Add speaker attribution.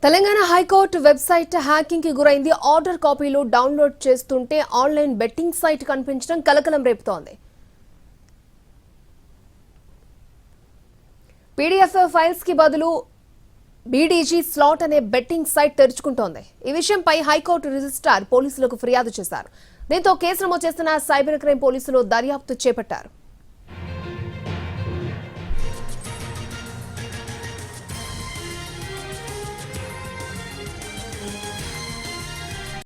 Speaker 1: Telangana high court website hacking కి గురైంది. Order కాపీలు డౌన్లోడ్ చేస్తుంటే ఆన్లైన్ బెట్టింగ్ సైట్ కనిపించడం కలకలం రేపుతోంది. పీడీఎఫ్ ఫైల్స్ కి బదులు బీడీజీ స్లాట్ అనే బెట్టింగ్ సైట్ తెరుచుకుంటోంది. ఈ విషయంపై హైకోర్టు రిజిస్ట్రార్ పోలీసులకు ఫిర్యాదు చేశారు. దీంతో కేసు నమోదు చేస్తున్న సైబర్ క్రైమ్ పోలీసులు దర్యాప్తు చేపట్టారు.